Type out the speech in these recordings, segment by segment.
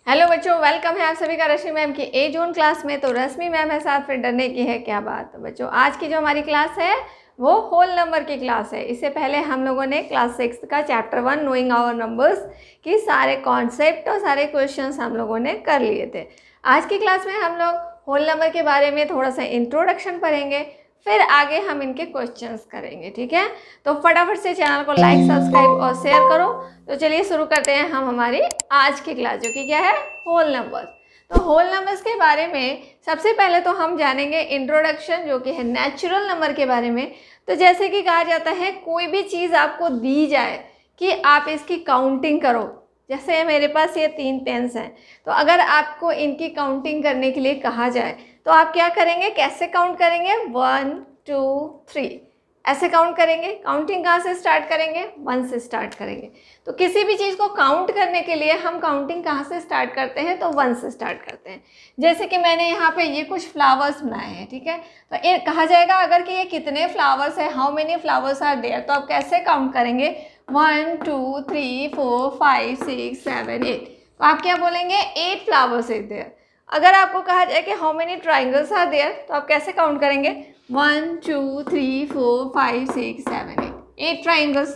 Hello बच्चों, welcome है आप सभी का रश्मि मैम की ए जून क्लास में। तो रश्मि मैम है साथ, फिर डरने की है क्या बात। तो बच्चों, आज की जो हमारी क्लास है वो होल नंबर की क्लास है। इससे पहले हम लोगों ने क्लास 6 का चैप्टर 1 नोइंग आवर नंबर्स की सारे कॉन्सेप्ट और सारे क्वेश्चंस हम लोगों ने कर लिए थे। आज की क्लास में हम लोग होल नंबर के बारे में थोड़ा सा इंट्रोडक्शन पढ़ेंगे, फिर आगे हम इनके क्वेश्चंस करेंगे। ठीक है, तो फटाफट से चैनल को लाइक, सब्सक्राइब और शेयर करो। तो चलिए शुरू करते हैं हम हमारी आज की क्लास, जो कि क्या है, होल नंबर। तो होल नंबर्स के बारे में सबसे पहले तो हम जानेंगे इंट्रोडक्शन, जो कि है नेचुरल नंबर के बारे में। तो जैसे कि कहा जाता है, कोई भी चीज़ आपको दी जाए कि आप इसकी काउंटिंग करो। जैसे मेरे पास ये 3 पेन्स हैं, तो अगर आपको इनकी काउंटिंग करने के लिए कहा जाए तो आप क्या करेंगे, कैसे काउंट करेंगे? 1 2 3 ऐसे काउंट करेंगे। काउंटिंग कहाँ से स्टार्ट करेंगे? 1 से स्टार्ट करेंगे। तो किसी भी चीज़ को काउंट करने के लिए हम काउंटिंग कहाँ से स्टार्ट करते हैं? तो 1 से स्टार्ट करते हैं। जैसे कि मैंने यहाँ पे ये कुछ फ्लावर्स बनाए हैं, ठीक है, तो ये कहा जाएगा अगर कि ये कितने फ्लावर्स है, how many flowers are there, तो आप कैसे काउंट करेंगे? 1 2 3 4 5 6 7 8। तो आप क्या बोलेंगे? 8 फ्लावर्स इज देयर। अगर आपको कहा जाए कि how many triangles are there, तो आप कैसे काउंट करेंगे? 1 2 3 4 5 6 7 8 ट्राइंगल्स।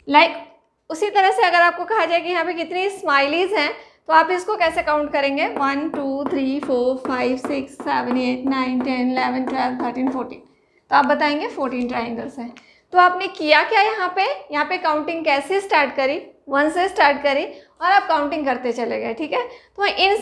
लाइक उसी तरह से अगर आपको कहा जाए कि यहाँ पे कितनी स्माइलीज हैं, तो आप इसको कैसे काउंट करेंगे? 1 2 3 4 5 6 7 8 9 10 11 12 13 14। तो आप बताएंगे 14 ट्राइंगल्स हैं। तो आपने किया क्या यहाँ पे काउंटिंग कैसे स्टार्ट करी? 1 से स्टार्ट करी और आप काउंटिंग करते चले गए। ठीक है, तो इन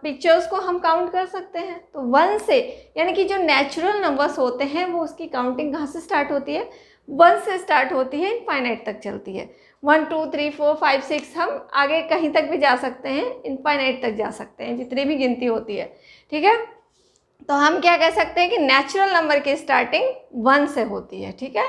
पिक्चर्स को हम काउंट कर सकते हैं। तो 1 से, यानी कि जो नेचुरल नंबर्स होते हैं वो उसकी काउंटिंग कहाँ से स्टार्ट होती है? 1 से स्टार्ट होती है, इनफाइनाइट तक चलती है। 1 2 3 4 5 6 हम आगे कहीं तक भी जा सकते हैं, इनफाइनाइट तक जा सकते हैं, जितनी भी गिनती होती है। ठीक है, तो हम क्या कह सकते हैं कि नेचुरल नंबर की स्टार्टिंग 1 से होती है। ठीक है,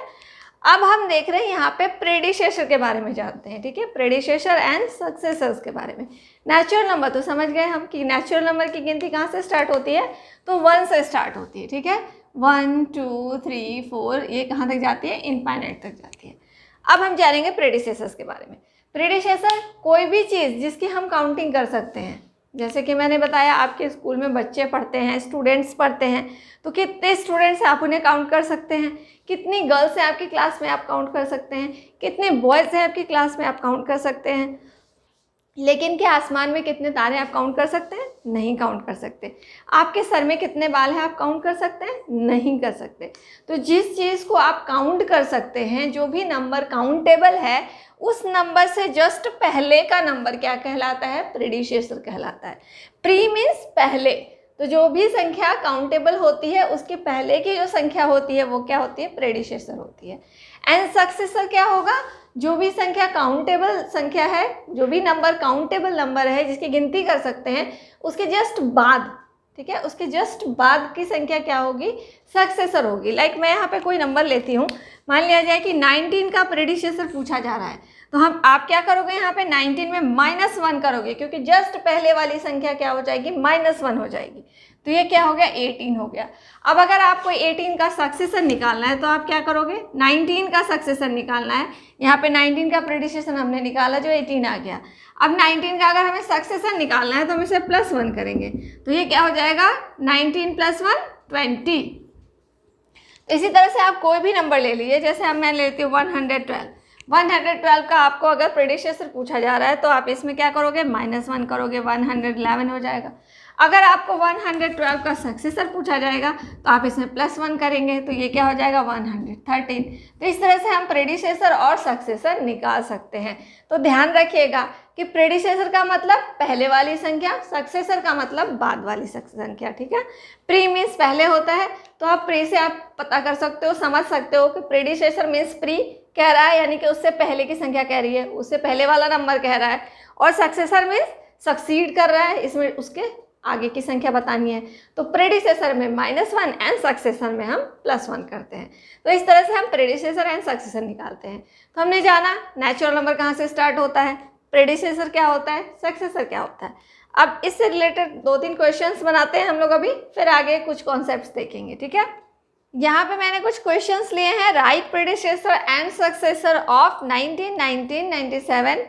अब हम देख रहे हैं यहाँ पे प्रेडिसेसर के बारे में जानते हैं। ठीक है, प्रेडिसेसर एंड सक्सेसर्स के बारे में। नेचुरल नंबर तो समझ गए हम कि नेचुरल नंबर की गिनती कहाँ से स्टार्ट होती है? तो 1 से स्टार्ट होती है। ठीक है, 1 2 3 4 ये कहाँ तक जाती है? इनफाइनाइट तक जाती है। अब हम जानेंगे प्रेडिसेसर्स के बारे में। प्रेडिसेसर कोई भी चीज़ जिसकी हम काउंटिंग कर सकते हैं। जैसे कि मैंने बताया, आपके स्कूल में बच्चे पढ़ते हैं, स्टूडेंट्स पढ़ते हैं, तो कितने स्टूडेंट्स आप उन्हें काउंट कर सकते हैं? कितनी गर्ल्स हैं आपकी क्लास में, आप काउंट कर सकते हैं। कितने बॉयज़ हैं आपकी क्लास में, आप काउंट कर सकते हैं। लेकिन क्या आसमान में कितने तारे आप काउंट कर सकते हैं? नहीं काउंट कर सकते। आपके सर में कितने बाल हैं आप काउंट कर सकते हैं? नहीं कर सकते। तो जिस चीज़ को आप काउंट कर सकते हैं, जो भी नंबर काउंटेबल है, उस नंबर से जस्ट पहले का नंबर क्या कहलाता है? प्रेडिसेसर कहलाता है। प्री मीन्स पहले, तो जो भी संख्या काउंटेबल होती है उसके पहले की जो संख्या होती है वो क्या होती है? प्रेडिसेसर होती है। एंड सक्सेसर क्या होगा? जो भी संख्या काउंटेबल संख्या है, जो भी नंबर काउंटेबल नंबर है जिसकी गिनती कर सकते हैं, उसके जस्ट बाद, ठीक है, उसके जस्ट बाद की संख्या क्या होगी? सक्सेसर होगी। लाइक मैं यहाँ पे कोई नंबर लेती हूँ, मान लिया जाए कि 19 का प्रेडिसेसर पूछा जा रहा है, तो आप क्या करोगे? यहाँ पे 19 में -1 करोगे, क्योंकि जस्ट पहले वाली संख्या क्या हो जाएगी? -1 हो जाएगी। तो ये क्या हो गया? 18 हो गया। अब अगर आपको 18 का सक्सेसर निकालना है तो आप क्या करोगे? 19 का सक्सेसर निकालना है। यहाँ पे 19 का प्रेडिसेसर हमने निकाला, जो 18 आ गया। अब 19 का अगर हमें सक्सेसर निकालना है तो हम इसे +1 करेंगे, तो ये क्या हो जाएगा? 19 + 1 20। इसी तरह से आप कोई भी नंबर ले लीजिए, जैसे अब मैं लेती हूँ 112। 112 का आपको अगर प्रेडिसेसर पूछा जा रहा है तो आप इसमें क्या करोगे? -1 करोगे, 111 हो जाएगा। अगर आपको 112 का सक्सेसर पूछा जाएगा तो आप इसमें +1 करेंगे, तो ये क्या हो जाएगा? 113। तो इस तरह से हम प्रेडिसेसर और सक्सेसर निकाल सकते हैं। तो ध्यान रखिएगा कि प्रेडिसेसर का मतलब पहले वाली संख्या, सक्सेसर का मतलब बाद वाली संख्या। ठीक है, प्री मीन्स पहले होता है, तो आप प्री से आप पता कर सकते हो, समझ सकते हो कि प्रेडिसेसर मीन्स प्री कह रहा है, यानी कि उससे पहले की संख्या कह रही है, उससे पहले वाला नंबर कह रहा है। और सक्सेसर मीन्स सक्सीड कर रहा है, इसमें उसके आगे की संख्या बतानी है। तो प्रेडिसेसर में -1 एंड सक्सेसर में हम +1 करते हैं। तो इस तरह से हम प्रेडिसेसर एंड सक्सेसर निकालते हैं। तो हमने जाना नेचुरल नंबर कहाँ से स्टार्ट होता है, प्रेडिसेसर क्या होता है, सक्सेसर क्या होता है। अब इससे रिलेटेड 2-3 क्वेश्चंस बनाते हैं हम लोग अभी, फिर आगे कुछ कॉन्सेप्ट्स देखेंगे। ठीक है, यहाँ पे मैंने कुछ क्वेश्चंस लिए हैं। Right predecessor and successor of 19, 19, 97,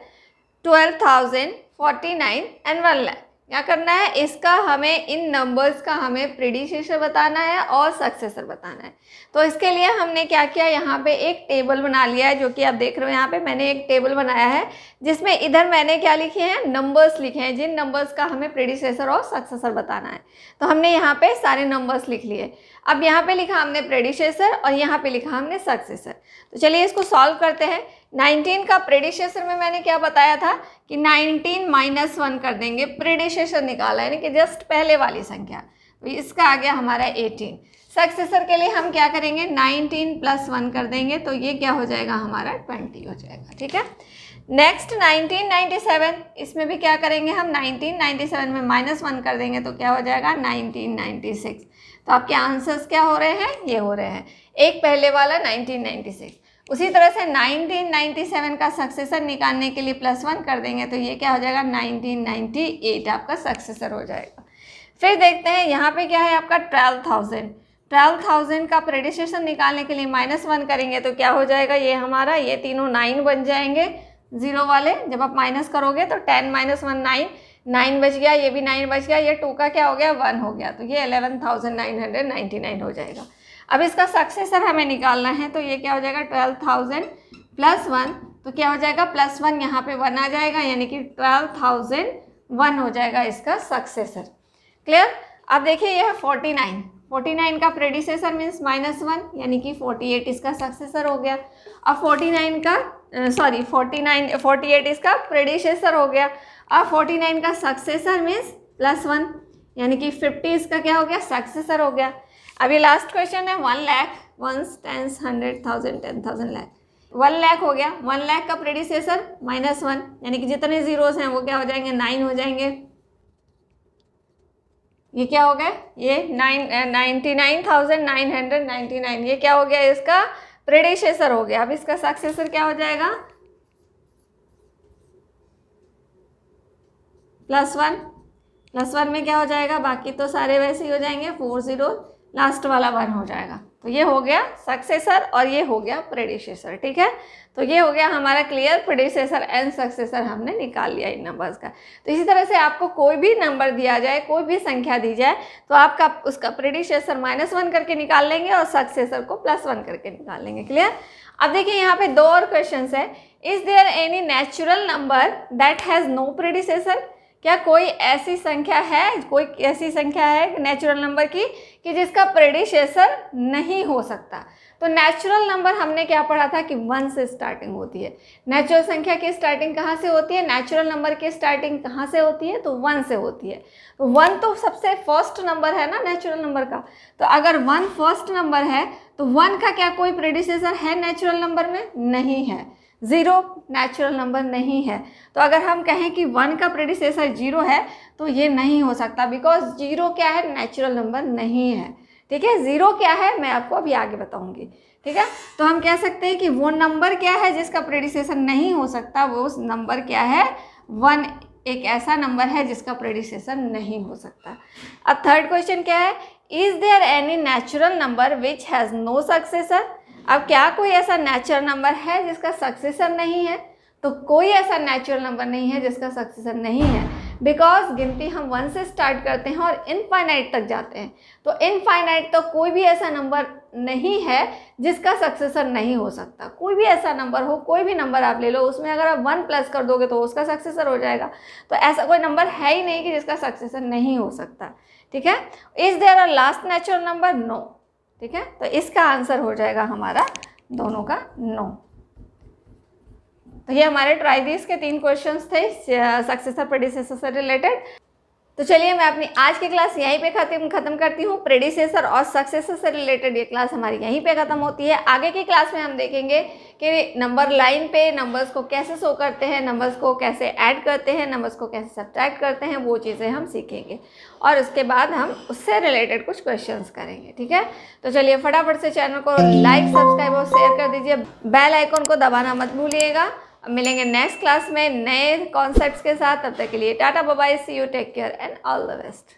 12,000, 49 and 1 lakh. क्या करना है, इसका हमें इन नंबर्स का हमें प्रीडिसेसर बताना है और सक्सेसर बताना है। तो इसके लिए हमने क्या किया, यहाँ पे एक टेबल बना लिया है, जो कि आप देख रहे हो यहाँ पे मैंने एक टेबल बनाया है, जिसमें इधर मैंने क्या लिखे हैं, नंबर्स लिखे हैं, जिन नंबर्स का हमें प्रीडिसेसर और सक्सेसर बताना है। तो हमने यहाँ पे सारे नंबर्स लिख लिए। अब यहाँ पे लिखा हमने प्रीडिसेसर और यहाँ पे लिखा हमने सक्सेसर। तो चलिए इसको सॉल्व करते हैं। 19 का प्रीडिसेसर में मैंने क्या बताया था कि 19 - 1 कर देंगे, प्रीडिसेसर निकाला यानी कि जस्ट पहले वाली संख्या, तो इसका आ गया हमारा 18। सक्सेसर के लिए हम क्या करेंगे, 19 + 1 कर देंगे, तो ये क्या हो जाएगा हमारा 20 हो जाएगा। ठीक है, नेक्स्ट 1997, इसमें भी क्या करेंगे हम, 1997 में -1 कर देंगे तो क्या हो जाएगा 1996। तो आपके आंसर्स क्या हो रहे हैं, ये हो रहे हैं, एक पहले वाला 1996। उसी तरह से 1997 का सक्सेसर निकालने के लिए +1 कर देंगे तो ये क्या हो जाएगा 1998 आपका सक्सेसर हो जाएगा। फिर देखते हैं यहाँ पे क्या है आपका 12,000 का प्रेडिसेसर निकालने के लिए -1 करेंगे तो क्या हो जाएगा, ये हमारा ये तीनों 9 बन जाएंगे, 0 वाले जब आप माइनस करोगे तो 10 - 1 9 बच गया, ये भी 9 बच गया, ये 2 का क्या हो गया 1 हो गया, तो ये 11,999 हो जाएगा। अब इसका सक्सेसर हमें निकालना है तो ये क्या हो जाएगा 12,000 + 1, तो क्या हो जाएगा +1 यहाँ पे 1 आ जाएगा, यानी कि 12,001 हो जाएगा इसका सक्सेसर। क्लियर। अब देखिए ये है 49 का प्रेडिसेसर मीन्स -1 यानी कि 48 इसका सक्सेसर हो गया। अब 48 इसका प्रेडिसेसर हो गया। अब 49 का सक्सेसर मीन्स +1 यानी कि 50 इसका क्या हो गया सक्सेसर हो गया। अब ये लास्ट क्वेश्चन है 1 लाख, 1 10 100,000 10,000 लाख, 1 लाख हो गया। 1 लाख का प्रेडिसेसर -1 यानी कि जितने जीरोस हैं वो क्या हो जाएंगे 9 हो जाएंगे। ये क्या हो गया, ये 99,999, ये क्या हो गया इसका प्रेडिसेसर हो गया। अब इसका सक्सेसर क्या हो जाएगा +1 में क्या हो जाएगा, बाकी तो सारे वैसे ही हो जाएंगे, 40 लास्ट वाला 1 हो जाएगा। तो ये हो गया सक्सेसर और ये हो गया प्रेडिसेसर। ठीक है, तो ये हो गया हमारा क्लियर, प्रेडिसेसर एंड सक्सेसर हमने निकाल लिया इन नंबर्स का। तो इसी तरह से आपको कोई भी नंबर दिया जाए, कोई भी संख्या दी जाए तो आपका उसका प्रेडिसेसर -1 करके निकाल लेंगे और सक्सेसर को +1 करके निकाल लेंगे। क्लियर। अब देखिए यहाँ पे 2 और क्वेश्चन है। Is there any natural number that has no predecessor, क्या कोई ऐसी संख्या है नेचुरल नंबर की कि जिसका प्रेडिसेसर नहीं हो सकता। तो नेचुरल नंबर हमने क्या पढ़ा था कि 1 से स्टार्टिंग होती है। नेचुरल संख्या की स्टार्टिंग कहाँ से होती है, नेचुरल नंबर की स्टार्टिंग कहाँ से होती है, तो 1 से होती है। तो 1 तो सबसे फर्स्ट नंबर है ना नेचुरल नंबर का। तो अगर 1 फर्स्ट नंबर है तो 1 का क्या कोई प्रेडिसेसर है नेचुरल नंबर में, नहीं है। 0 नेचुरल नंबर नहीं है। तो अगर हम कहें कि 1 का प्रेडिसेसर 0 है तो ये नहीं हो सकता, बिकॉज 0 क्या है नेचुरल नंबर नहीं है। ठीक है, 0 क्या है मैं आपको अभी आगे बताऊंगी। ठीक है, तो हम कह सकते हैं कि वो नंबर क्या है जिसका प्रेडिसेसर नहीं हो सकता, वो नंबर क्या है 1 एक ऐसा नंबर है जिसका प्रेडिसेसर नहीं हो सकता। अब थर्ड क्वेश्चन क्या है, is there any natural number which has no successor. अब क्या कोई ऐसा नेचुरल नंबर है जिसका सक्सेसर नहीं है, तो कोई ऐसा नेचुरल नंबर नहीं है जिसका सक्सेसर नहीं है, बिकॉज गिनती हम 1 से स्टार्ट करते हैं और इनफाइनाइट तक जाते हैं। तो इनफाइनाइट तो कोई भी ऐसा नंबर नहीं है जिसका सक्सेसर नहीं हो सकता। कोई भी ऐसा नंबर हो, कोई भी नंबर आप ले लो, उसमें अगर आप 1 प्लस कर दोगे तो उसका सक्सेसर हो जाएगा। तो ऐसा कोई नंबर है ही नहीं कि जिसका सक्सेसर नहीं हो सकता। ठीक है, is there a last natural number, no. ठीक है, तो इसका आंसर हो जाएगा हमारा दोनों का नो। तो ये हमारे ट्राई दिस के 3 क्वेश्चंस थे सक्सेसर प्रेडिसेसर से रिलेटेड। तो चलिए मैं अपनी आज की क्लास यहीं पे खत्म करती हूँ। प्रेडिसेसर और सक्सेसर से रिलेटेड ये क्लास हमारी यहीं पे खत्म होती है। आगे की क्लास में हम देखेंगे कि नंबर लाइन पे नंबर्स को कैसे शो करते हैं, नंबर्स को कैसे ऐड करते हैं, नंबर्स को कैसे सब्ट्रैक्ट करते हैं, वो चीज़ें हम सीखेंगे और उसके बाद हम उससे रिलेटेड कुछ क्वेश्चंस करेंगे। ठीक है, तो चलिए फटाफट से चैनल को लाइक सब्सक्राइब और शेयर कर दीजिए, बेल आइकॉन को दबाना मत भूलिएगा। मिलेंगे नेक्स्ट क्लास में नए कॉन्सेप्ट्स के साथ। तब तक के लिए tata bye bye, see you, take care and all the best.